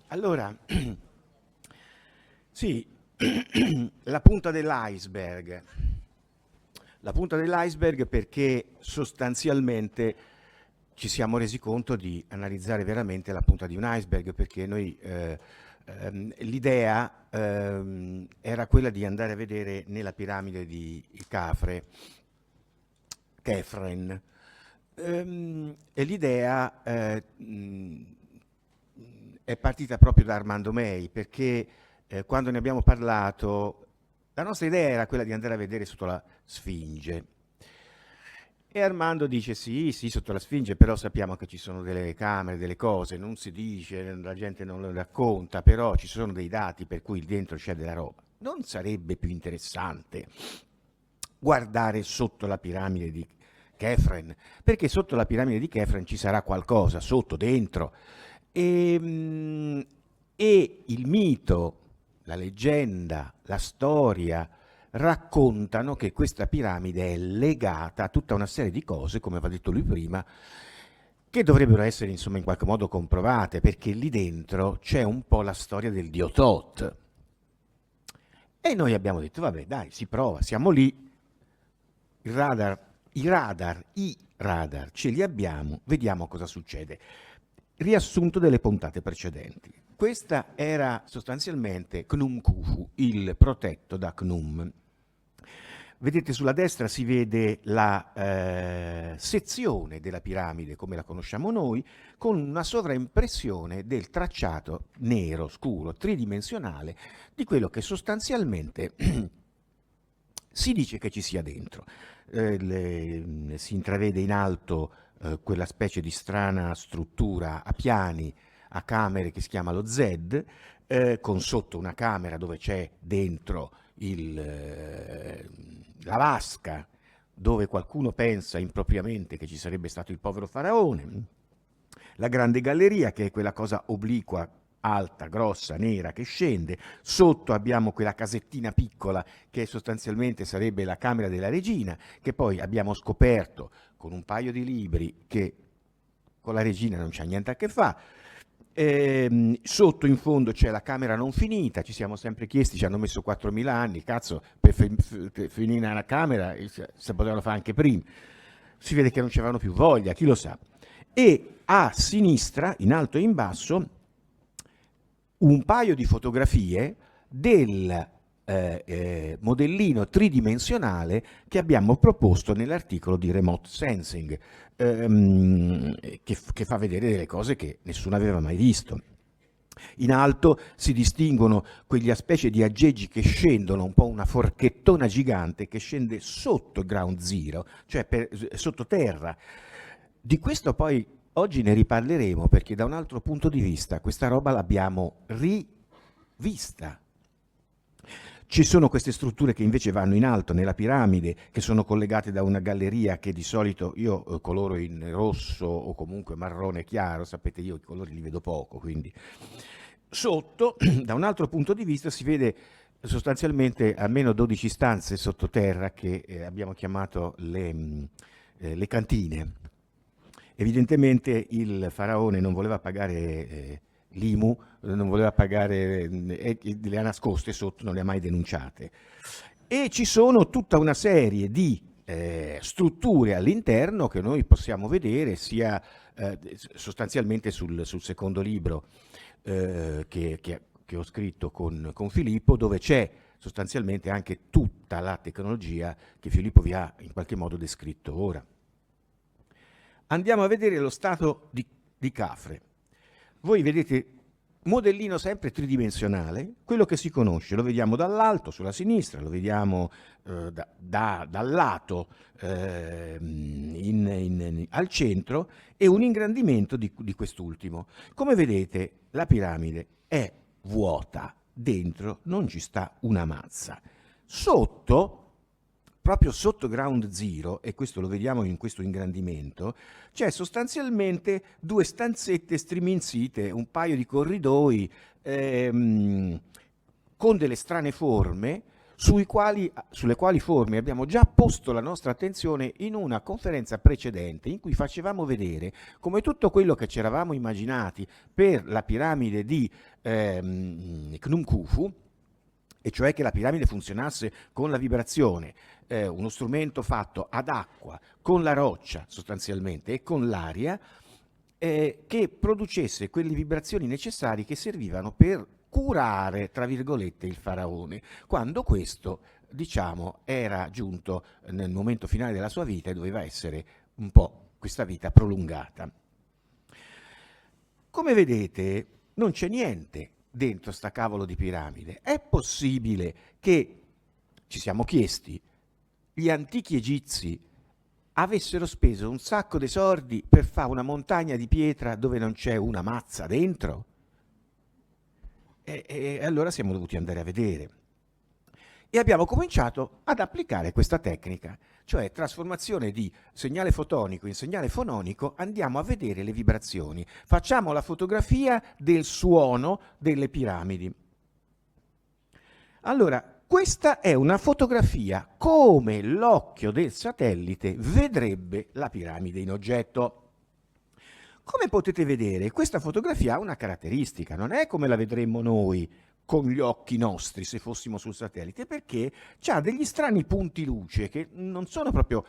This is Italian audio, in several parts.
Allora, sì, la punta dell'iceberg. La punta dell'iceberg perché sostanzialmente ci siamo resi conto di analizzare veramente la punta di un iceberg, perché noi l'idea era quella di andare a vedere nella piramide di Chefren. E l'idea è partita proprio da Armando Mei, perché quando ne abbiamo parlato, la nostra idea era quella di andare a vedere sotto la Sfinge. E Armando dice sì, sì, sotto la Sfinge, però sappiamo che ci sono delle camere, delle cose, non si dice, la gente non lo racconta, però ci sono dei dati per cui dentro c'è della roba. Non sarebbe più interessante guardare sotto la piramide di Kefren? Perché sotto la piramide di Kefren ci sarà qualcosa, sotto, dentro. E, e il mito, la leggenda, la storia raccontano che questa piramide è legata a tutta una serie di cose, come aveva detto lui prima, che dovrebbero essere insomma in qualche modo comprovate, perché lì dentro c'è un po' la storia del dio Tot. E noi abbiamo detto, vabbè, dai, si prova, siamo lì, il radar, i radar ce li abbiamo, vediamo cosa succede. Riassunto delle puntate precedenti. Questa era sostanzialmente Khnum Khufu, il protetto da Khnum. Vedete sulla destra si vede la sezione della piramide come la conosciamo noi, con una sovraimpressione del tracciato nero, scuro, tridimensionale di quello che sostanzialmente si dice che ci sia dentro. Si intravede in alto quella specie di strana struttura a piani, a camere che si chiama lo Z, con sotto una camera dove c'è dentro la vasca, dove qualcuno pensa impropriamente che ci sarebbe stato il povero faraone, la grande galleria che è quella cosa obliqua, alta, grossa, nera che scende, sotto abbiamo quella casettina piccola che sostanzialmente sarebbe la camera della regina, che poi abbiamo scoperto con un paio di libri che con la regina non c'ha niente a che fare. Sotto in fondo c'è la camera non finita, ci siamo sempre chiesti, ci hanno messo 4.000 anni, cazzo, per finire una camera se potevano fare anche prima. Si vede che non c'avevano più voglia, chi lo sa. E a sinistra, in alto e in basso, un paio di fotografie del modellino tridimensionale che abbiamo proposto nell'articolo di Remote Sensing, che fa vedere delle cose che nessuno aveva mai visto. In alto si distinguono quegli specie di aggeggi che scendono, un po' una forchettona gigante che scende sotto ground zero, cioè sottoterra. Di questo poi oggi ne riparleremo perché da un altro punto di vista questa roba l'abbiamo rivista. Ci sono queste strutture che invece vanno in alto nella piramide, che sono collegate da una galleria che di solito io coloro in rosso o comunque marrone chiaro, sapete io i colori li vedo poco, quindi sotto, da un altro punto di vista, si vede sostanzialmente almeno 12 stanze sottoterra che abbiamo chiamato le cantine. Evidentemente il faraone non voleva pagare l'IMU, non voleva pagare, le ha nascoste sotto, non le ha mai denunciate. E ci sono tutta una serie di strutture all'interno che noi possiamo vedere sia sostanzialmente sul secondo libro che ho scritto con Filippo, dove c'è sostanzialmente anche tutta la tecnologia che Filippo vi ha in qualche modo descritto ora. Andiamo a vedere lo stato di Cafre. Voi vedete modellino sempre tridimensionale, quello che si conosce, lo vediamo dall'alto sulla sinistra, lo vediamo dal lato al centro e un ingrandimento di quest'ultimo. Come vedete la piramide è vuota, dentro non ci sta una mazza. Sotto, proprio sotto ground zero, e questo lo vediamo in questo ingrandimento, c'è sostanzialmente due stanzette striminzite, un paio di corridoi con delle strane forme, sulle quali forme abbiamo già posto la nostra attenzione in una conferenza precedente in cui facevamo vedere come tutto quello che ci eravamo immaginati per la piramide di Khnum Khufu, e cioè che la piramide funzionasse con la vibrazione, uno strumento fatto ad acqua, con la roccia sostanzialmente e con l'aria, che producesse quelle vibrazioni necessarie che servivano per curare, tra virgolette, il faraone, quando questo, diciamo, era giunto nel momento finale della sua vita e doveva essere un po' questa vita prolungata. Come vedete, non c'è niente dentro sta cavolo di piramide. È possibile che, ci siamo chiesti, gli antichi egizi avessero speso un sacco di soldi per fare una montagna di pietra dove non c'è una mazza dentro? E allora siamo dovuti andare a vedere. E abbiamo cominciato ad applicare questa tecnica, cioè trasformazione di segnale fotonico in segnale fononico, andiamo a vedere le vibrazioni, facciamo la fotografia del suono delle piramidi. Allora, questa è una fotografia come l'occhio del satellite vedrebbe la piramide in oggetto. Come potete vedere, questa fotografia ha una caratteristica, non è come la vedremmo noi con gli occhi nostri se fossimo sul satellite, perché ha degli strani punti luce che non sono proprio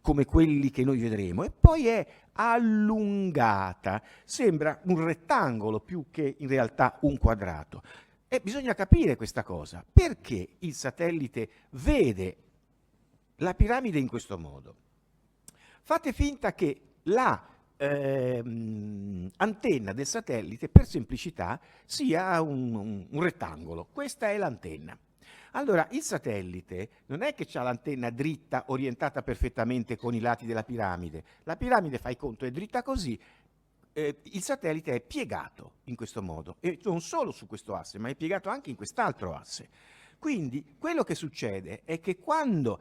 come quelli che noi vedremo, e poi è allungata, sembra un rettangolo più che in realtà un quadrato. E bisogna capire questa cosa, perché il satellite vede la piramide in questo modo. Fate finta che la antenna del satellite, per semplicità, sia un rettangolo. Questa è l'antenna. Allora, il satellite non è che ha l'antenna dritta, orientata perfettamente con i lati della piramide. La piramide, fai conto, è dritta così. Il satellite è piegato in questo modo, e non solo su questo asse, ma è piegato anche in quest'altro asse. Quindi quello che succede è che quando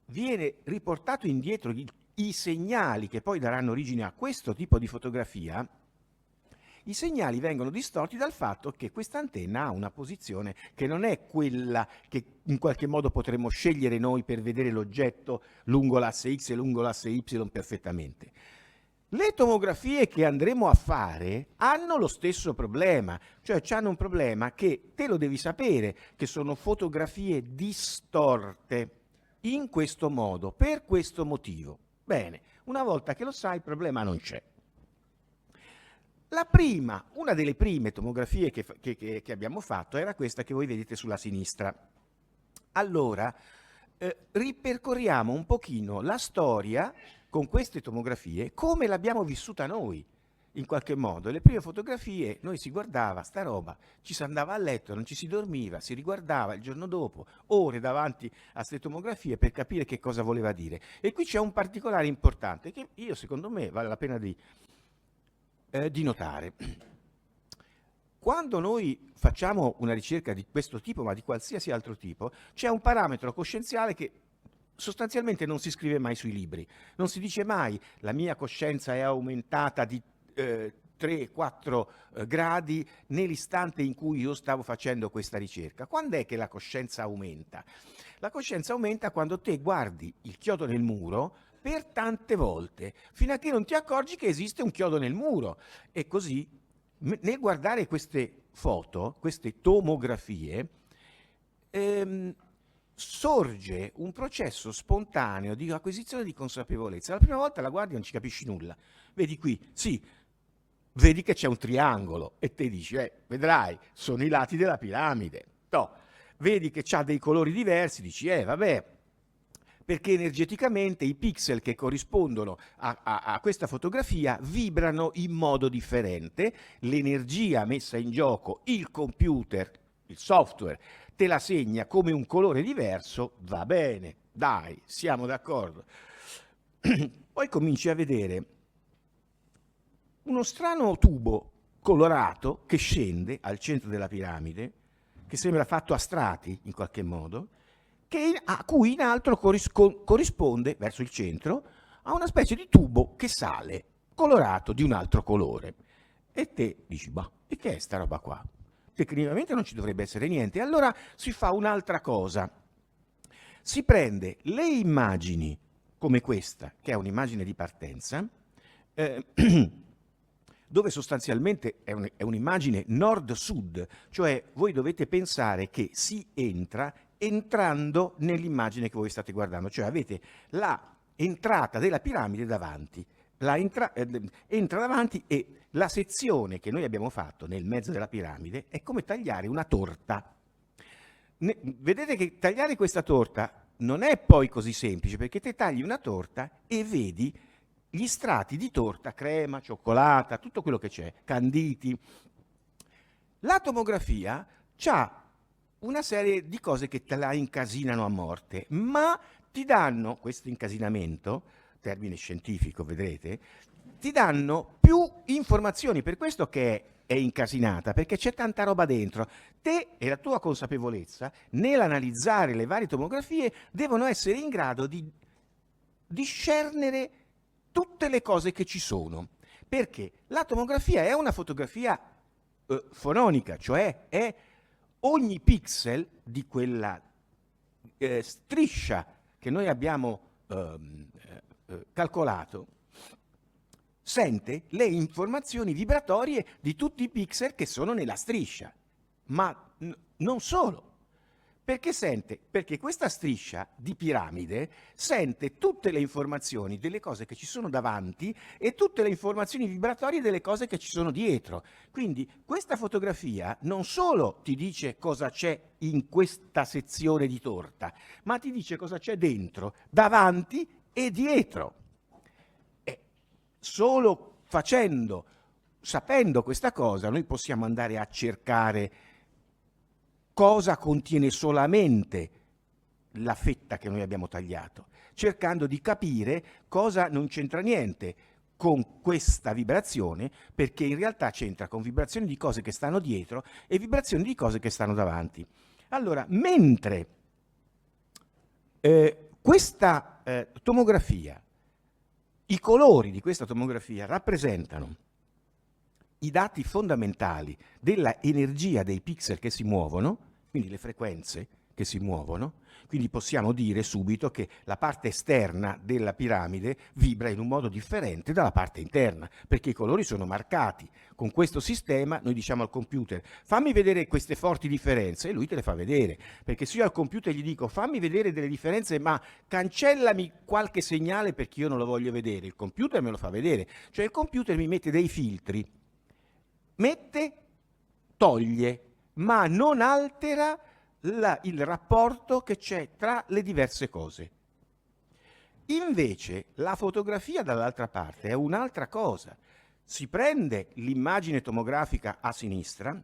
viene riportato indietro i segnali che poi daranno origine a questo tipo di fotografia, i segnali vengono distorti dal fatto che questa antenna ha una posizione che non è quella che in qualche modo potremmo scegliere noi per vedere l'oggetto lungo l'asse X e lungo l'asse Y perfettamente. Le tomografie che andremo a fare hanno lo stesso problema, cioè hanno un problema che te lo devi sapere, che sono fotografie distorte in questo modo, per questo motivo. Bene, una volta che lo sai, il problema non c'è. Una delle prime tomografie che abbiamo fatto era questa che voi vedete sulla sinistra. Allora, ripercorriamo un pochino la storia con queste tomografie, come l'abbiamo vissuta noi, in qualche modo. Le prime fotografie, noi si guardava sta roba, ci si andava a letto, non ci si dormiva, si riguardava il giorno dopo, ore davanti a queste tomografie per capire che cosa voleva dire. E qui c'è un particolare importante che secondo me, vale la pena di notare. Quando noi facciamo una ricerca di questo tipo, ma di qualsiasi altro tipo, c'è un parametro coscienziale che sostanzialmente non si scrive mai sui libri. Non si dice mai la mia coscienza è aumentata di 3-4 gradi nell'istante in cui io stavo facendo questa ricerca. Quando è che la coscienza aumenta? La coscienza aumenta quando te guardi il chiodo nel muro per tante volte, fino a che non ti accorgi che esiste un chiodo nel muro. E così, nel guardare queste foto, queste tomografie, sorge un processo spontaneo di acquisizione di consapevolezza. La prima volta la guardi e non ci capisci nulla. Vedi qui, sì, vedi che c'è un triangolo e te dici, vedrai, sono i lati della piramide. No. Vedi che c'ha dei colori diversi, dici, vabbè, perché energeticamente i pixel che corrispondono a questa fotografia vibrano in modo differente, l'energia messa in gioco, il computer, il software, te la segna come un colore diverso, va bene, dai, siamo d'accordo. Poi cominci a vedere uno strano tubo colorato che scende al centro della piramide, che sembra fatto a strati in qualche modo, a cui in alto corrisponde, verso il centro, a una specie di tubo che sale, colorato di un altro colore. E te dici, e che è sta roba qua? tecnicamente non ci dovrebbe essere niente. Allora si fa un'altra cosa. Si prende le immagini come questa, che è un'immagine di partenza, dove sostanzialmente è un'immagine nord-sud, cioè voi dovete pensare che si entra entrando nell'immagine che voi state guardando, cioè avete la entrata della piramide davanti, entra davanti e la sezione che noi abbiamo fatto nel mezzo della piramide è come tagliare una torta. Vedete che tagliare questa torta non è poi così semplice, perché te tagli una torta e vedi gli strati di torta, crema, cioccolata, tutto quello che c'è, canditi. La tomografia ha una serie di cose che te la incasinano a morte, ma ti danno, questo incasinamento, termine scientifico, vedrete, ti danno più informazioni, per questo che è incasinata, perché c'è tanta roba dentro. Te e la tua consapevolezza, nell'analizzare le varie tomografie, devono essere in grado di discernere tutte le cose che ci sono, perché la tomografia è una fotografia fononica, cioè è ogni pixel di quella striscia che noi abbiamo calcolato, sente le informazioni vibratorie di tutti i pixel che sono nella striscia, ma non solo. Perché questa striscia di piramide sente tutte le informazioni delle cose che ci sono davanti e tutte le informazioni vibratorie delle cose che ci sono dietro. Quindi questa fotografia non solo ti dice cosa c'è in questa sezione di torta, ma ti dice cosa c'è dentro, davanti e dietro. E solo sapendo questa cosa, noi possiamo andare a cercare cosa contiene solamente la fetta che noi abbiamo tagliato, cercando di capire cosa non c'entra niente con questa vibrazione, perché in realtà c'entra con vibrazioni di cose che stanno dietro e vibrazioni di cose che stanno davanti. Allora, mentre questa tomografia, i colori di questa tomografia rappresentano i dati fondamentali della energia dei pixel che si muovono, quindi le frequenze che si muovono, quindi possiamo dire subito che la parte esterna della piramide vibra in un modo differente dalla parte interna, perché i colori sono marcati. Con questo sistema noi diciamo al computer fammi vedere queste forti differenze e lui te le fa vedere, perché se io al computer gli dico fammi vedere delle differenze ma cancellami qualche segnale perché io non lo voglio vedere, il computer me lo fa vedere, cioè il computer mi mette dei filtri, mette, toglie, ma non altera il rapporto che c'è tra le diverse cose. Invece la fotografia dall'altra parte è un'altra cosa. Si prende l'immagine tomografica a sinistra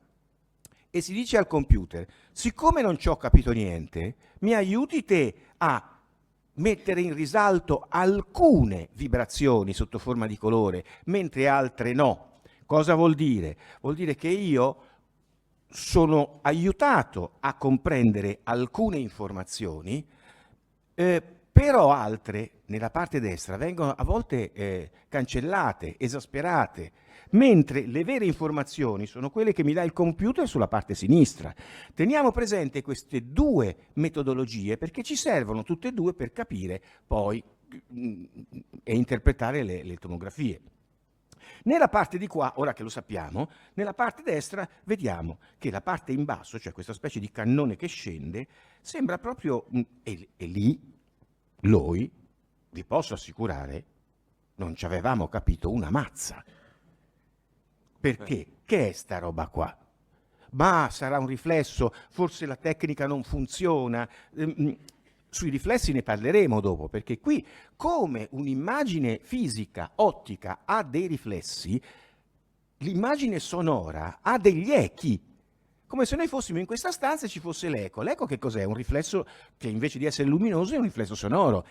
e si dice al computer, siccome non ci ho capito niente, mi aiuti te a mettere in risalto alcune vibrazioni sotto forma di colore, mentre altre no. Cosa vuol dire? Vuol dire che io sono aiutato a comprendere alcune informazioni, però altre nella parte destra vengono a volte cancellate, esasperate, mentre le vere informazioni sono quelle che mi dà il computer sulla parte sinistra. Teniamo presente queste due metodologie perché ci servono tutte e due per capire poi e interpretare le tomografie. Nella parte di qua, ora che lo sappiamo, nella parte destra vediamo che la parte in basso, cioè questa specie di cannone che scende, sembra proprio, e lì, noi, vi posso assicurare, non ci avevamo capito una mazza. Perché? Che è sta roba qua? Ma sarà un riflesso, forse la tecnica non funziona. Sui riflessi ne parleremo dopo, perché qui, come un'immagine fisica, ottica, ha dei riflessi, l'immagine sonora ha degli echi, come se noi fossimo in questa stanza e ci fosse l'eco. L'eco che cos'è? Un riflesso che invece di essere luminoso è un riflesso sonoro.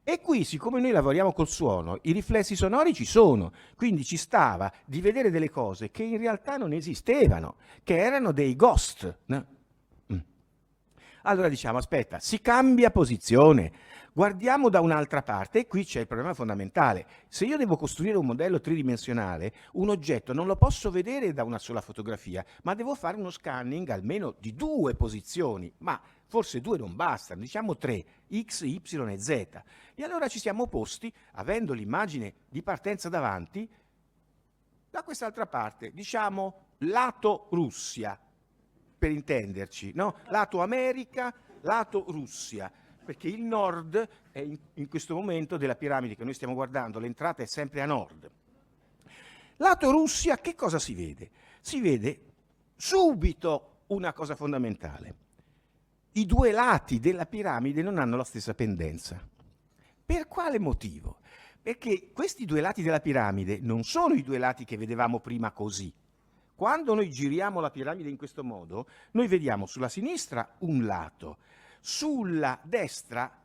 E qui, siccome noi lavoriamo col suono, i riflessi sonori ci sono, quindi ci stava di vedere delle cose che in realtà non esistevano, che erano dei ghost, no? Allora diciamo, aspetta, si cambia posizione. Guardiamo da un'altra parte, e qui c'è il problema fondamentale. Se io devo costruire un modello tridimensionale, un oggetto non lo posso vedere da una sola fotografia, ma devo fare uno scanning almeno di 2 posizioni, ma forse 2 non bastano, diciamo 3, X, Y e Z. E allora ci siamo posti, avendo l'immagine di partenza davanti, da quest'altra parte, diciamo lato Russia, per intenderci, no? Lato America, lato Russia, perché il nord è in questo momento della piramide che noi stiamo guardando, l'entrata è sempre a nord. Lato Russia, che cosa si vede? Si vede subito una cosa fondamentale. I 2 lati della piramide non hanno la stessa pendenza. Per quale motivo? Perché questi 2 lati della piramide non sono i 2 lati che vedevamo prima così. Quando noi giriamo la piramide in questo modo, noi vediamo sulla sinistra un lato, sulla destra,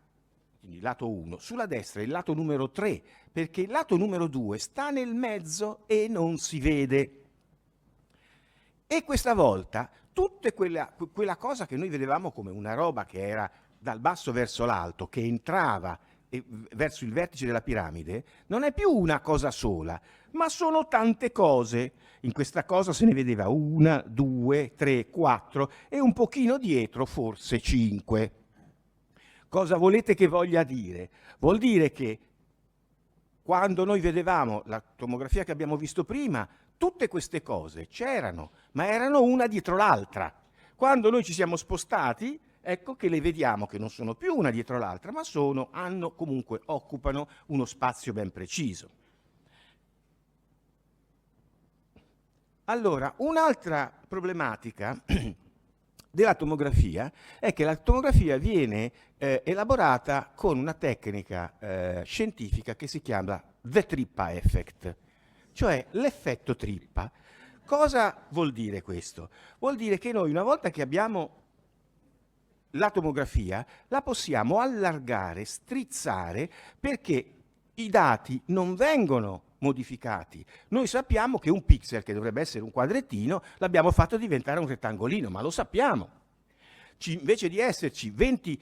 quindi lato 1, sulla destra il lato numero 3, perché il lato numero 2 sta nel mezzo e non si vede. E questa volta, tutta quella cosa che noi vedevamo come una roba che era dal basso verso l'alto, che entrava verso il vertice della piramide, non è più una cosa sola, ma sono tante cose. In questa cosa se ne vedeva 1, 2, 3, 4 e un pochino dietro forse 5. Cosa volete che voglia dire? Vuol dire che quando noi vedevamo la tomografia che abbiamo visto prima, tutte queste cose c'erano, ma erano una dietro l'altra. Quando noi ci siamo spostati, ecco che le vediamo che non sono più una dietro l'altra, ma occupano uno spazio ben preciso. Allora, un'altra problematica della tomografia è che la tomografia viene elaborata con una tecnica scientifica che si chiama The Trippa Effect, cioè l'effetto trippa. Cosa vuol dire questo? Vuol dire che noi una volta che abbiamo la tomografia la possiamo allargare, strizzare, perché i dati non vengono modificati. Noi sappiamo che un pixel, che dovrebbe essere un quadrettino, l'abbiamo fatto diventare un rettangolino, ma lo sappiamo. Invece di esserci 20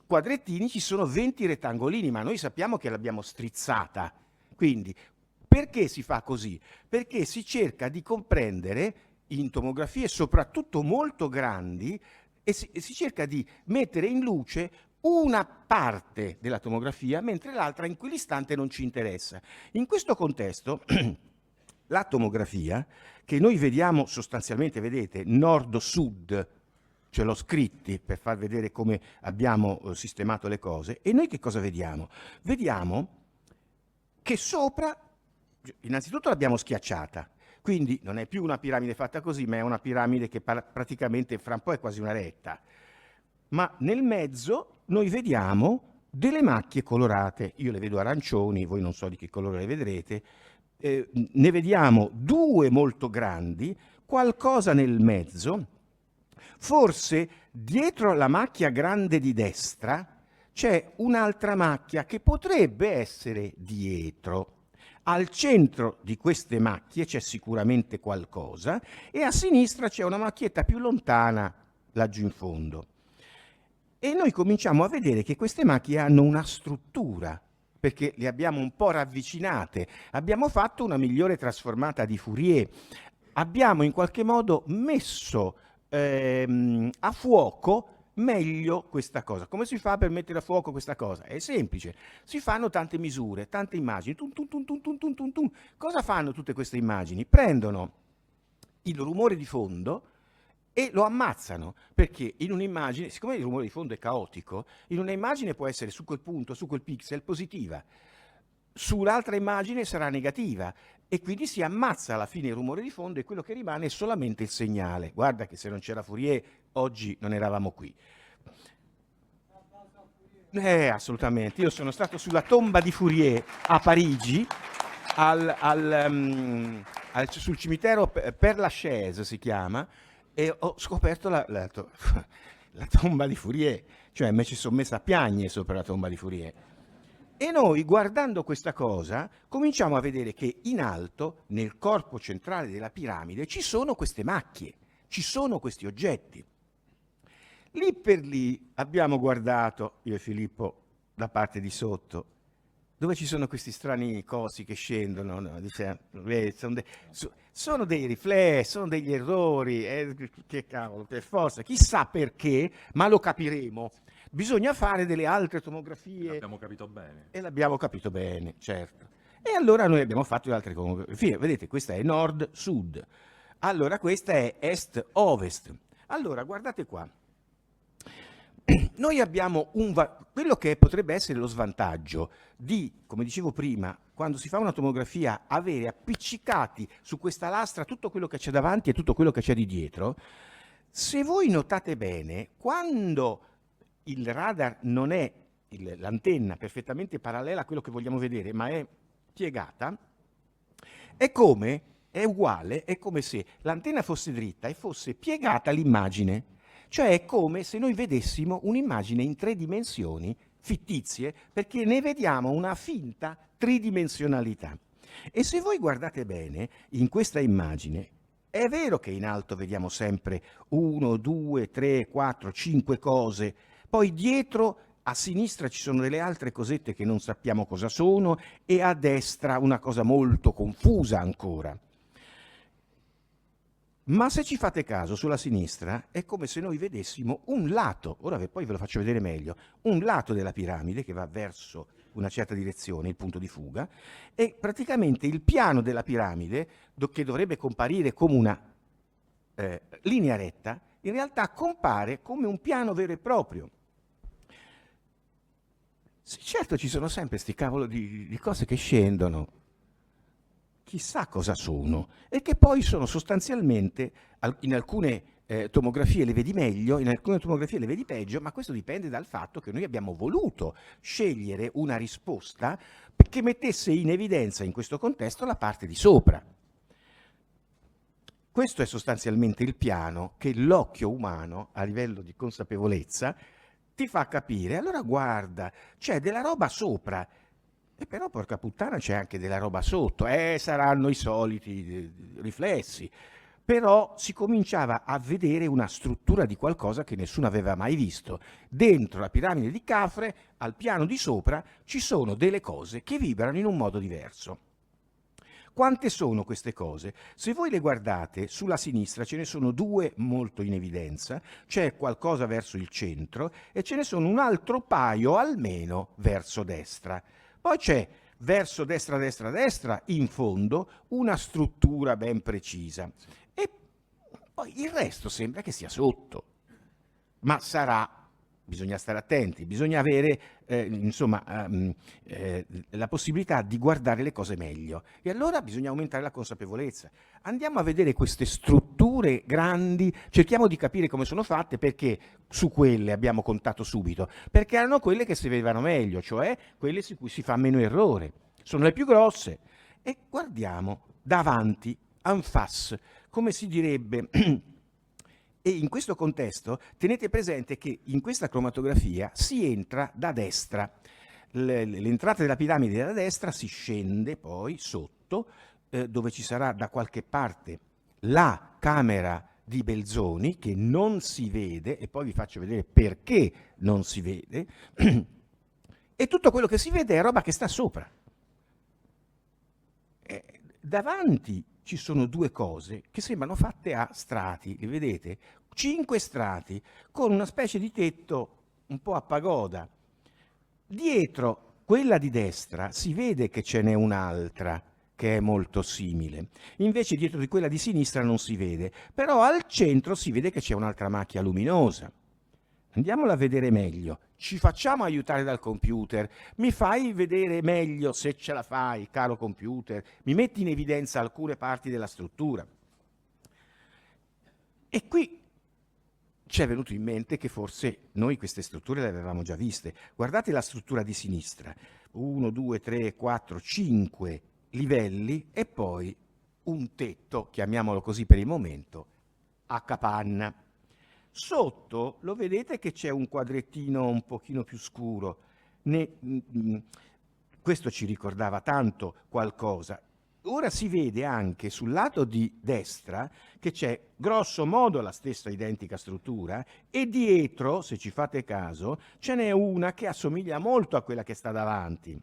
quadrettini, ci sono 20 rettangolini, ma noi sappiamo che l'abbiamo strizzata. Quindi, perché si fa così? Perché si cerca di comprendere in tomografie soprattutto molto grandi e si cerca di mettere in luce una parte della tomografia, mentre l'altra in quell'istante non ci interessa. In questo contesto, la tomografia, che noi vediamo sostanzialmente, vedete, nord-sud, ce l'ho scritti per far vedere come abbiamo sistemato le cose, e noi che cosa vediamo? Vediamo che sopra, innanzitutto l'abbiamo schiacciata, quindi non è più una piramide fatta così, ma è una piramide che praticamente fra un po' è quasi una retta. Ma nel mezzo noi vediamo delle macchie colorate, io le vedo arancioni, voi non so di che colore le vedrete, ne vediamo 2 molto grandi, qualcosa nel mezzo, forse dietro la macchia grande di destra c'è un'altra macchia che potrebbe essere dietro. Al centro di queste macchie c'è sicuramente qualcosa e a sinistra c'è una macchietta più lontana laggiù in fondo. E noi cominciamo a vedere che queste macchie hanno una struttura, perché le abbiamo un po' ravvicinate, abbiamo fatto una migliore trasformata di Fourier, abbiamo in qualche modo messo a fuoco meglio questa cosa. Come si fa per mettere a fuoco questa cosa? È semplice, si fanno tante misure, tante immagini. Cosa fanno tutte queste immagini? Prendono il rumore di fondo e lo ammazzano, perché in un'immagine, siccome il rumore di fondo è caotico, in un'immagine può essere su quel punto, su quel pixel positiva, sull'altra immagine sarà negativa e quindi si ammazza alla fine il rumore di fondo e quello che rimane è solamente il segnale. Guarda che se non c'era Fourier oggi non eravamo qui. Assolutamente, io sono stato sulla tomba di Fourier a Parigi, sul cimitero Père Lachaise si chiama, e ho scoperto la tomba di Fourier, cioè mi ci sono messa a piagne sopra la tomba di Fourier. E noi, guardando questa cosa, cominciamo a vedere che in alto, nel corpo centrale della piramide, ci sono queste macchie, ci sono questi oggetti. Lì per lì abbiamo guardato, io e Filippo, la parte di sotto, dove ci sono questi strani cosi che scendono, no? Dice, sono dei riflessi, sono degli errori, che cavolo, per forza, chissà perché, ma lo capiremo. Bisogna fare delle altre tomografie. L'abbiamo capito bene. E l'abbiamo capito bene, certo. E allora noi abbiamo fatto le altre tomografie. Vedete, questa è nord-sud. Allora questa è est-ovest. Allora, guardate qua. Noi abbiamo quello che potrebbe essere lo svantaggio di, come dicevo prima, quando si fa una tomografia, avere appiccicati su questa lastra tutto quello che c'è davanti e tutto quello che c'è di dietro. Se voi notate bene, quando il radar non è l'antenna perfettamente parallela a quello che vogliamo vedere, ma è piegata, è uguale, è come se l'antenna fosse dritta e fosse piegata all'immagine. Cioè è come se noi vedessimo un'immagine in 3 dimensioni fittizie, perché ne vediamo una finta tridimensionalità. E se voi guardate bene in questa immagine, è vero che in alto vediamo sempre 1, 2, 3, 4, 5 cose, poi dietro a sinistra ci sono delle altre cosette che non sappiamo cosa sono e a destra una cosa molto confusa ancora. Ma se ci fate caso, sulla sinistra è come se noi vedessimo un lato, ora poi ve lo faccio vedere meglio, un lato della piramide che va verso una certa direzione, il punto di fuga, e praticamente il piano della piramide, che dovrebbe comparire come una linea retta, in realtà compare come un piano vero e proprio. Sì, certo, ci sono sempre sti cavolo di cose che scendono, chissà cosa sono, e che poi sono sostanzialmente, in alcune tomografie le vedi meglio, in alcune tomografie le vedi peggio, ma questo dipende dal fatto che noi abbiamo voluto scegliere una risposta che mettesse in evidenza in questo contesto la parte di sopra. Questo è sostanzialmente il piano che l'occhio umano, a livello di consapevolezza, ti fa capire. Allora guarda, c'è della roba sopra, e però porca puttana c'è anche della roba sotto, saranno i soliti riflessi. Però si cominciava a vedere una struttura di qualcosa che nessuno aveva mai visto. Dentro la piramide di Khafre, al piano di sopra, ci sono delle cose che vibrano in un modo diverso. Quante sono queste cose? Se voi le guardate, sulla sinistra ce ne sono 2 molto in evidenza, c'è qualcosa verso il centro e ce ne sono un altro paio almeno verso destra. Poi c'è verso destra, destra, destra, in fondo, una struttura ben precisa. E poi il resto sembra che sia sotto. Ma bisogna stare attenti, bisogna avere la possibilità di guardare le cose meglio. E allora bisogna aumentare la consapevolezza. Andiamo a vedere queste strutture grandi, cerchiamo di capire come sono fatte, perché su quelle abbiamo contato subito, perché erano quelle che si vedevano meglio, cioè quelle su cui si fa meno errore. Sono le più grosse. E guardiamo davanti, en face, come si direbbe. E in questo contesto tenete presente che in questa cromatografia si entra da destra. L'entrata della piramide da destra, si scende poi sotto, dove ci sarà da qualche parte la camera di Belzoni, che non si vede, e poi vi faccio vedere perché non si vede, e tutto quello che si vede è roba che sta sopra. Davanti ci sono 2 cose che sembrano fatte a strati, li vedete? 5 strati con una specie di tetto un po' a pagoda. Dietro quella di destra si vede che ce n'è un'altra che è molto simile. Invece dietro di quella di sinistra non si vede, però al centro si vede che c'è un'altra macchia luminosa. Andiamola a vedere meglio. Ci facciamo aiutare dal computer. Mi fai vedere meglio, se ce la fai, caro computer. Mi metti in evidenza alcune parti della struttura. E qui ci è venuto in mente che forse noi queste strutture le avevamo già viste. Guardate la struttura di sinistra. 1, 2, 3, 4, 5 livelli e poi un tetto, chiamiamolo così per il momento, a capanna. Sotto lo vedete che c'è un quadrettino un pochino più scuro. Questo ci ricordava tanto qualcosa. ora si vede anche sul lato di destra che c'è grosso modo la stessa identica struttura e dietro, se ci fate caso, ce n'è una che assomiglia molto a quella che sta davanti.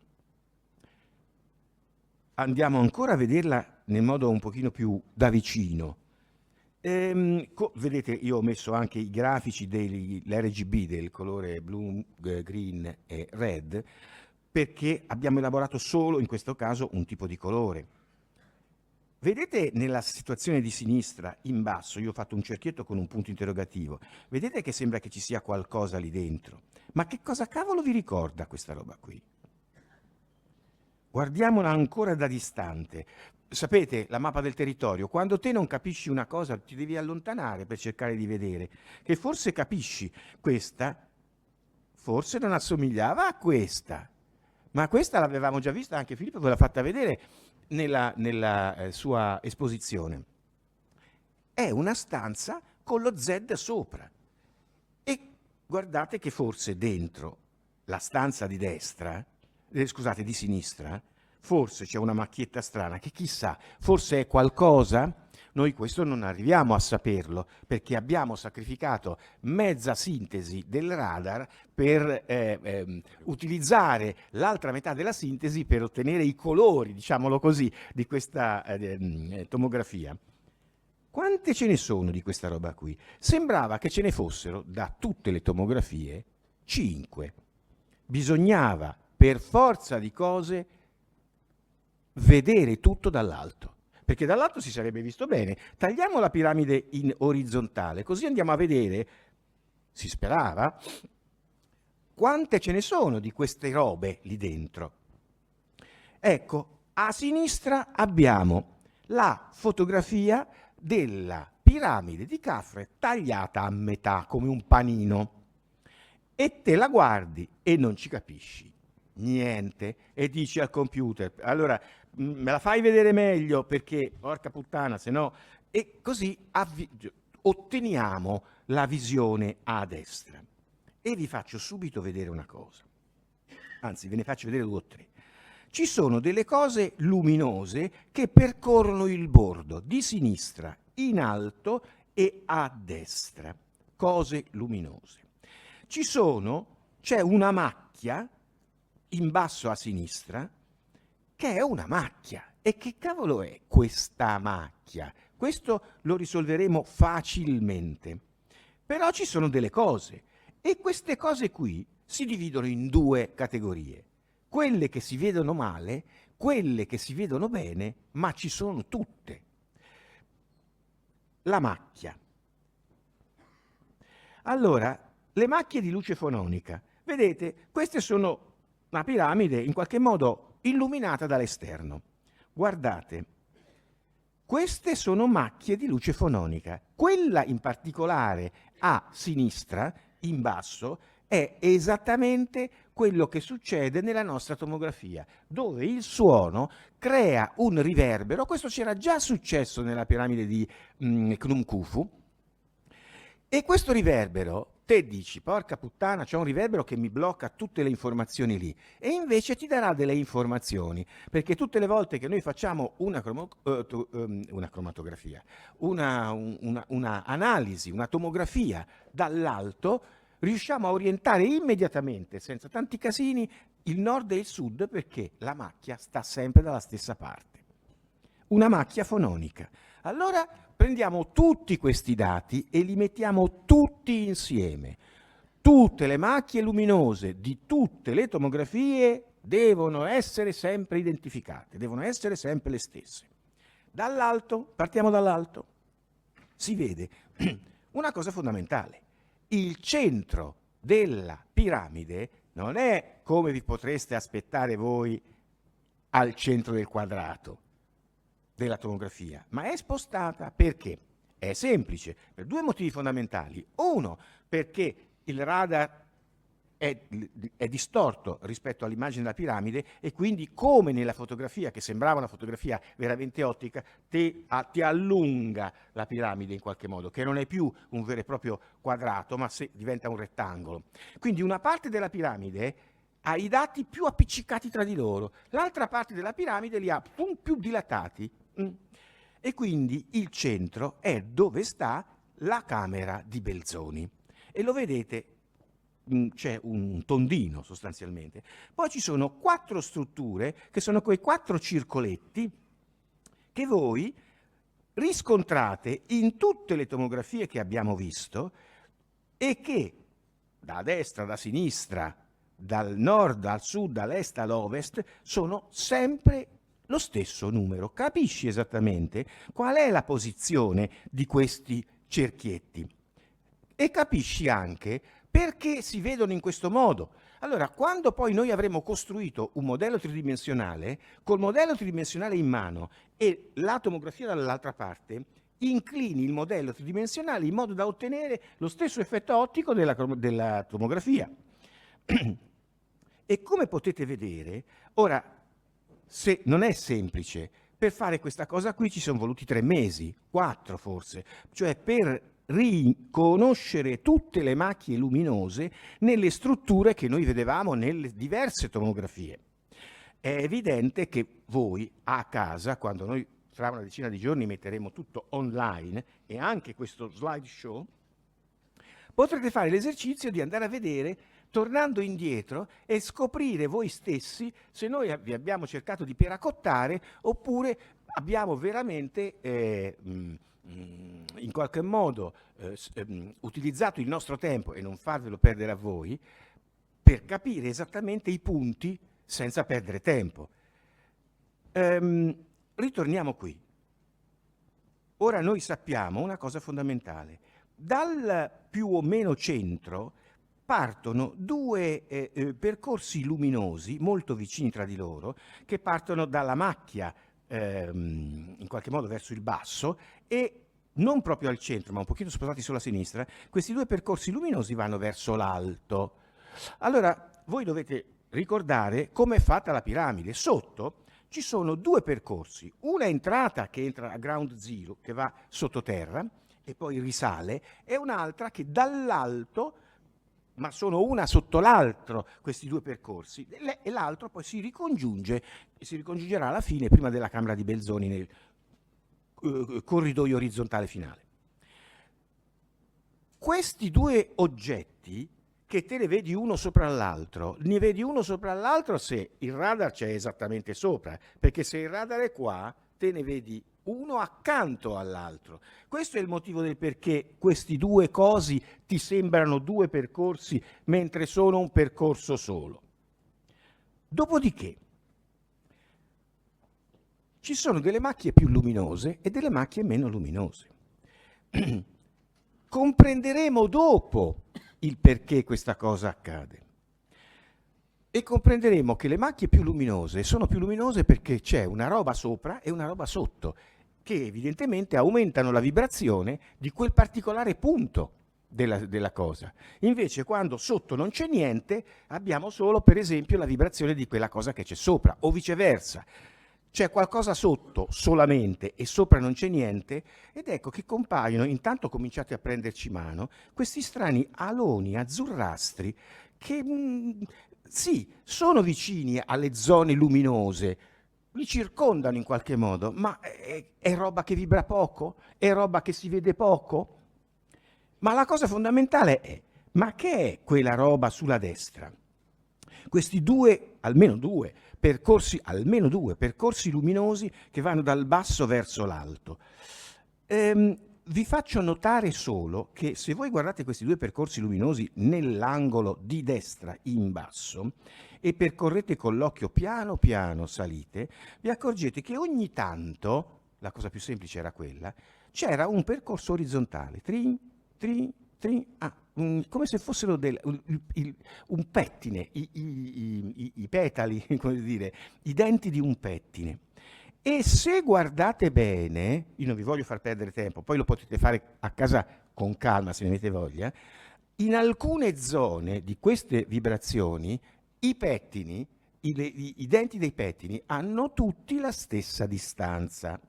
Andiamo ancora a vederla nel modo un pochino più da vicino. Vedete, io ho messo anche i grafici dell'RGB del colore blu, green e red, perché abbiamo elaborato solo in questo caso un tipo di colore. Vedete nella situazione di sinistra in basso, io ho fatto un cerchietto con un punto interrogativo, vedete che sembra che ci sia qualcosa lì dentro. Ma che cosa cavolo vi ricorda questa roba qui? Guardiamola ancora da distante. Sapete, la mappa del territorio, quando te non capisci una cosa ti devi allontanare per cercare di vedere, che forse capisci questa, forse non assomigliava a questa, ma questa l'avevamo già vista, anche Filippo ve l'ha fatta vedere nella sua esposizione. È una stanza con lo Z sopra e guardate che forse dentro la stanza di destra, scusate, di sinistra, forse c'è una macchietta strana che chissà, forse è qualcosa. Noi questo non arriviamo a saperlo perché abbiamo sacrificato mezza sintesi del radar per utilizzare l'altra metà della sintesi per ottenere i colori, diciamolo così, di questa tomografia. Quante ce ne sono di questa roba qui? Sembrava che ce ne fossero da tutte le tomografie 5. Bisognava per forza di cose vedere tutto dall'alto, perché dall'alto si sarebbe visto bene. Tagliamo la piramide in orizzontale, così andiamo a vedere, si sperava, quante ce ne sono di queste robe lì dentro. Ecco, a sinistra abbiamo la fotografia della piramide di Khafre tagliata a metà come un panino e te la guardi e non ci capisci niente e dici al computer allora me la fai vedere meglio perché porca puttana se no, e così otteniamo la visione a destra. E vi faccio subito vedere una cosa, anzi ve ne faccio vedere 2 o 3. Ci sono delle cose luminose che percorrono il bordo di sinistra in alto e a destra, cose luminose. C'è una macchia in basso a sinistra che è una macchia. E che cavolo è questa macchia? Questo lo risolveremo facilmente. Però ci sono delle cose e queste cose qui si dividono in 2 categorie. Quelle che si vedono male, quelle che si vedono bene, ma ci sono tutte. La macchia. Allora, le macchie di luce fononica. Vedete, queste sono una piramide in qualche modo illuminata dall'esterno. Guardate, queste sono macchie di luce fononica. Quella in particolare a sinistra, in basso, è esattamente quello che succede nella nostra tomografia, dove il suono crea un riverbero. Questo c'era già successo nella piramide di Khnum Khufu. E questo riverbero, te dici, porca puttana, c'è un riverbero che mi blocca tutte le informazioni lì. E invece ti darà delle informazioni, perché tutte le volte che noi facciamo una cromatografia, una analisi, una tomografia dall'alto, riusciamo a orientare immediatamente, senza tanti casini, il nord e il sud, perché la macchia sta sempre dalla stessa parte. Una macchia fononica. Allora prendiamo tutti questi dati e li mettiamo tutti insieme. Tutte le macchie luminose di tutte le tomografie devono essere sempre identificate, devono essere sempre le stesse. Dall'alto, partiamo dall'alto, si vede una cosa fondamentale. Il centro della piramide non è, come vi potreste aspettare voi, al centro del quadrato della tomografia, ma è spostata. Perché? È semplice, per 2 motivi fondamentali. Uno, perché il radar è distorto rispetto all'immagine della piramide e quindi, come nella fotografia, che sembrava una fotografia veramente ottica, ti allunga la piramide in qualche modo, che non è più un vero e proprio quadrato, ma diventa un rettangolo. Quindi una parte della piramide ha i dati più appiccicati tra di loro, l'altra parte della piramide li ha più dilatati. E quindi il centro è dove sta la camera di Belzoni. E lo vedete, c'è un tondino sostanzialmente. Poi ci sono 4 strutture, che sono quei 4 circoletti che voi riscontrate in tutte le tomografie che abbiamo visto e che da destra, da sinistra, dal nord al sud, dall'est all'ovest, sono sempre lo stesso numero. Capisci esattamente qual è la posizione di questi cerchietti e capisci anche perché si vedono in questo modo. Allora, quando poi noi avremo costruito un modello tridimensionale, col modello tridimensionale in mano e la tomografia dall'altra parte, inclini il modello tridimensionale in modo da ottenere lo stesso effetto ottico della tomografia. E come potete vedere, ora, se non è semplice, per fare questa cosa qui ci sono voluti 3 mesi, 4 forse, cioè per riconoscere tutte le macchie luminose nelle strutture che noi vedevamo nelle diverse tomografie. È evidente che voi a casa, quando noi fra una decina di giorni metteremo tutto online e anche questo slideshow, potrete fare l'esercizio di andare a vedere tornando indietro e scoprire voi stessi se noi vi abbiamo cercato di peracottare oppure abbiamo veramente in qualche modo utilizzato il nostro tempo e non farvelo perdere a voi per capire esattamente i punti senza perdere tempo. Ritorniamo qui. Ora noi sappiamo una cosa fondamentale. Dal più o meno centro partono 2 percorsi luminosi molto vicini tra di loro che partono dalla macchia in qualche modo verso il basso e non proprio al centro ma un pochino spostati sulla sinistra. Questi 2 percorsi luminosi vanno verso l'alto. Allora voi dovete ricordare come è fatta la piramide. Sotto ci sono 2 percorsi, una entrata che entra a ground zero che va sottoterra e poi risale e un'altra che dall'alto, ma sono una sotto l'altro questi 2 percorsi e l'altro poi si ricongiunge e si ricongiungerà alla fine prima della camera di Belzoni nel corridoio orizzontale finale. Questi 2 oggetti che te ne vedi uno sopra l'altro, ne vedi uno sopra l'altro se il radar c'è esattamente sopra, perché se il radar è qua te ne vedi uno accanto all'altro. Questo è il motivo del perché questi 2 cosi ti sembrano 2 percorsi mentre sono un percorso solo. Dopodiché ci sono delle macchie più luminose e delle macchie meno luminose. Comprenderemo dopo il perché questa cosa accade. E comprenderemo che le macchie più luminose sono più luminose perché c'è una roba sopra e una roba sotto, che evidentemente aumentano la vibrazione di quel particolare punto della cosa. Invece quando sotto non c'è niente, abbiamo solo per esempio la vibrazione di quella cosa che c'è sopra, o viceversa. C'è qualcosa sotto solamente e sopra non c'è niente, ed ecco che compaiono, intanto cominciate a prenderci mano, questi strani aloni azzurrastri che sì, sono vicini alle zone luminose, li circondano in qualche modo, ma è roba che vibra poco? È roba che si vede poco? Ma la cosa fondamentale è, ma che è quella roba sulla destra? Questi almeno due percorsi luminosi che vanno dal basso verso l'alto. Vi faccio notare solo che se voi guardate questi 2 percorsi luminosi nell'angolo di destra in basso e percorrete con l'occhio piano piano salite, vi accorgete che ogni tanto, la cosa più semplice era quella, c'era un percorso orizzontale, trin, trin, trin, come se fossero un pettine, i petali, come dire, i denti di un pettine. E se guardate bene, io non vi voglio far perdere tempo, poi lo potete fare a casa con calma se ne avete voglia, in alcune zone di queste vibrazioni i pettini, i denti dei pettini hanno tutti la stessa distanza.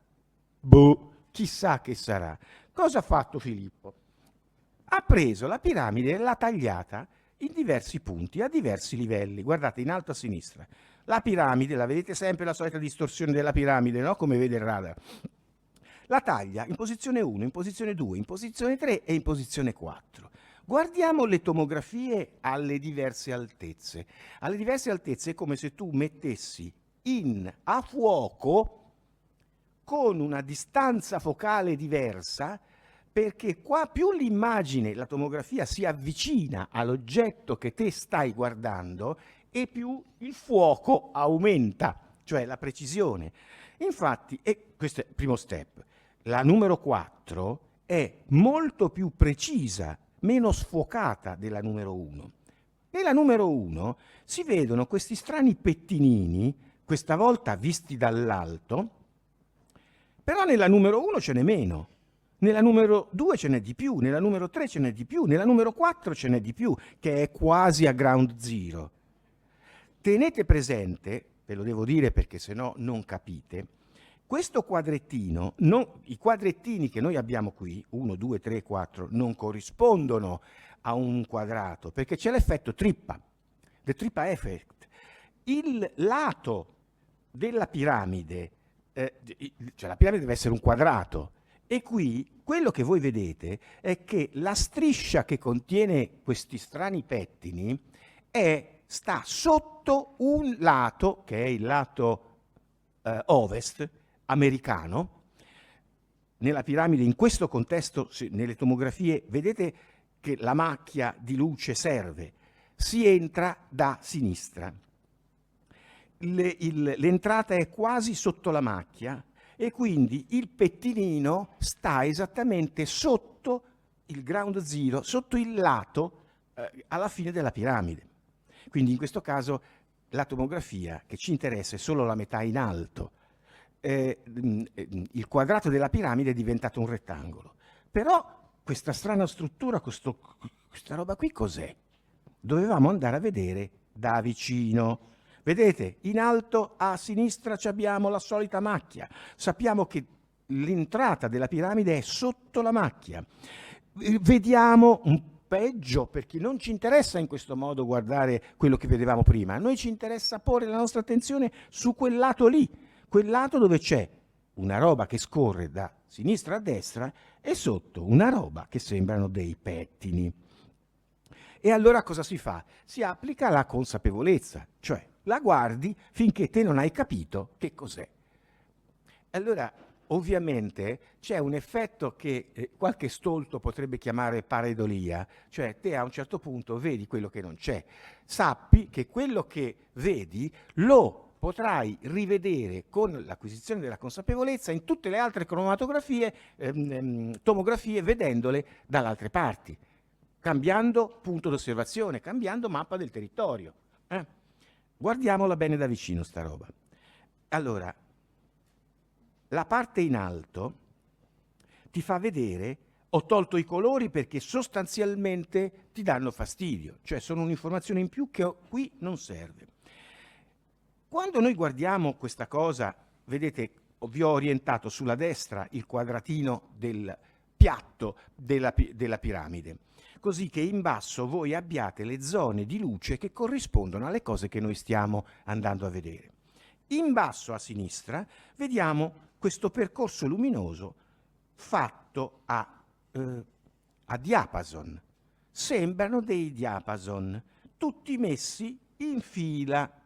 Boh, chissà che sarà. Cosa ha fatto Filippo? Ha preso la piramide e l'ha tagliata in diversi punti, a diversi livelli. Guardate, in alto a sinistra, la piramide, la vedete sempre la solita distorsione della piramide, no? Come vede il radar. La taglia in posizione 1, in posizione 2, in posizione 3 e in posizione 4. Guardiamo le tomografie alle diverse altezze. Alle diverse altezze è come se tu mettessi a fuoco con una distanza focale diversa, perché qua più l'immagine, la tomografia si avvicina all'oggetto che te stai guardando e più il fuoco aumenta, cioè la precisione. Infatti, e questo è il primo step, la numero 4 è molto più precisa, meno sfocata della numero 1. Nella numero 1 si vedono questi strani pettinini, questa volta visti dall'alto, però nella numero 1 ce n'è meno, nella numero 2 ce n'è di più, nella numero 3 ce n'è di più, nella numero 4 ce n'è di più, che è quasi a ground zero. Tenete presente, ve lo devo dire perché sennò non capite, questo quadrettino, i quadrettini che noi abbiamo qui, 1, 2, 3, 4, non corrispondono a un quadrato, perché c'è l'effetto trippa, the trippa effect. Il lato della piramide, cioè la piramide deve essere un quadrato, e qui quello che voi vedete è che la striscia che contiene questi strani pettini sta sotto un lato, che è il lato ovest, americano. Nella piramide, in questo contesto, nelle tomografie, vedete che la macchia di luce serve. Si entra da sinistra. L'entrata è quasi sotto la macchia e quindi il pettinino sta esattamente sotto il ground zero, sotto il lato alla fine della piramide. Quindi in questo caso la tomografia che ci interessa è solo la metà in alto. Il quadrato della piramide è diventato un rettangolo. Però questa strana struttura, questa roba qui cos'è? Dovevamo andare a vedere da vicino. Vedete, in alto a sinistra abbiamo la solita macchia. Sappiamo che l'entrata della piramide è sotto la macchia. Vediamo un peggio, perché non ci interessa in questo modo guardare quello che vedevamo prima. A noi ci interessa porre la nostra attenzione su quel lato lì, quel lato dove c'è una roba che scorre da sinistra a destra e sotto una roba che sembrano dei pettini. E allora cosa si fa? Si applica la consapevolezza, cioè la guardi finché te non hai capito che cos'è. Allora, ovviamente, c'è un effetto che qualche stolto potrebbe chiamare pareidolia, cioè te a un certo punto vedi quello che non c'è. Sappi che quello che vedi lo potrai rivedere con l'acquisizione della consapevolezza in tutte le altre cromatografie, tomografie, vedendole dalle altre parti, cambiando punto d'osservazione, cambiando mappa del territorio. Guardiamola bene da vicino sta roba. Allora, la parte in alto ti fa vedere, ho tolto i colori perché sostanzialmente ti danno fastidio, cioè sono un'informazione in più che qui non serve. Quando noi guardiamo questa cosa, vedete, vi ho orientato sulla destra il quadratino del piatto della piramide, così che in basso voi abbiate le zone di luce che corrispondono alle cose che noi stiamo andando a vedere. In basso a sinistra vediamo questo percorso luminoso fatto a diapason. Sembrano dei diapason, tutti messi in fila.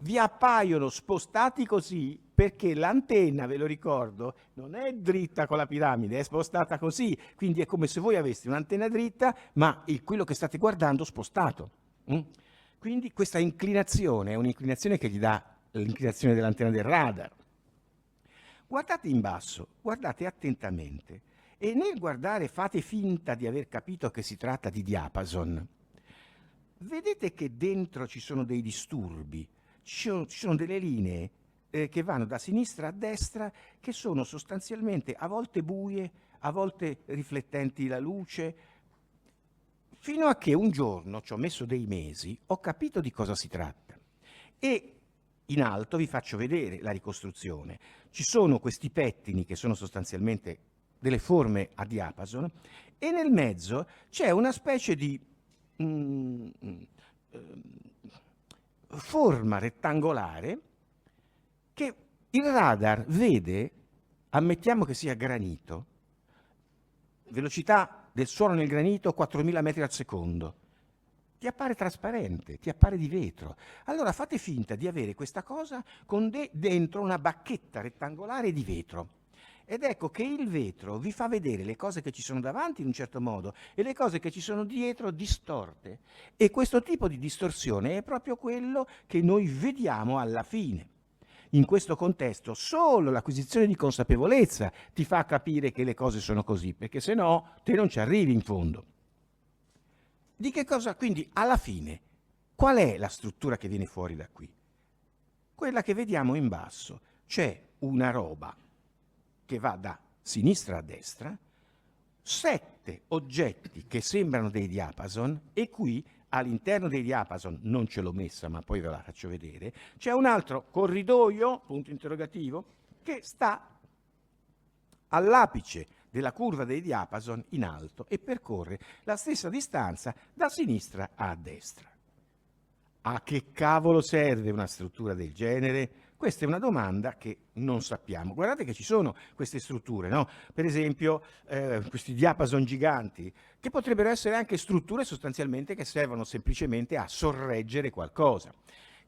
Vi appaiono spostati così perché l'antenna, ve lo ricordo, non è dritta con la piramide, è spostata così. Quindi è come se voi aveste un'antenna dritta, ma quello che state guardando spostato. Quindi questa inclinazione è un'inclinazione che gli dà l'inclinazione dell'antenna del radar. Guardate in basso, guardate attentamente e nel guardare fate finta di aver capito che si tratta di diapason. Vedete che dentro ci sono dei disturbi, ci sono delle linee che vanno da sinistra a destra che sono sostanzialmente a volte buie, a volte riflettenti la luce, fino a che un giorno, ci ho messo dei mesi, ho capito di cosa si tratta. E in alto vi faccio vedere la ricostruzione. Ci sono questi pettini che sono sostanzialmente delle forme a diapason e nel mezzo c'è una specie di mm, forma rettangolare che il radar vede, ammettiamo che sia granito, velocità del suono nel granito 4000 metri al secondo. Ti appare trasparente, ti appare di vetro. Allora fate finta di avere questa cosa con dentro una bacchetta rettangolare di vetro. Ed ecco che il vetro vi fa vedere le cose che ci sono davanti in un certo modo e le cose che ci sono dietro distorte. E questo tipo di distorsione è proprio quello che noi vediamo alla fine. In questo contesto solo l'acquisizione di consapevolezza ti fa capire che le cose sono così, perché se no te non ci arrivi in fondo. Di che cosa? Quindi alla fine, qual è la struttura che viene fuori da qui? Quella che vediamo in basso. C'è una roba che va da sinistra a destra, 7 oggetti che sembrano dei diapason e qui all'interno dei diapason, non ce l'ho messa ma poi ve la faccio vedere, c'è un altro corridoio, punto interrogativo, che sta all'apice della curva dei diapason in alto e percorre la stessa distanza da sinistra a destra. A che cavolo serve una struttura del genere? Questa è una domanda che non sappiamo. Guardate che ci sono queste strutture, no? Per esempio questi diapason giganti, che potrebbero essere anche strutture sostanzialmente che servono semplicemente a sorreggere qualcosa.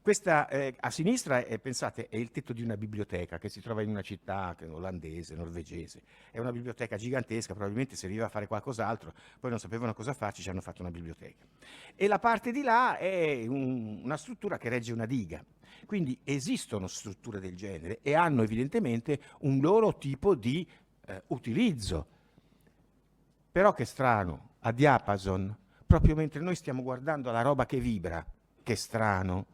Questa a sinistra, pensate, è il tetto di una biblioteca che si trova in una città olandese, norvegese. È una biblioteca gigantesca, probabilmente serviva a fare qualcos'altro, poi non sapevano cosa farci, ci hanno fatto una biblioteca. E la parte di là è una struttura che regge una diga. Quindi esistono strutture del genere e hanno evidentemente un loro tipo di utilizzo. Però che strano, a diapason, proprio mentre noi stiamo guardando la roba che vibra, che strano.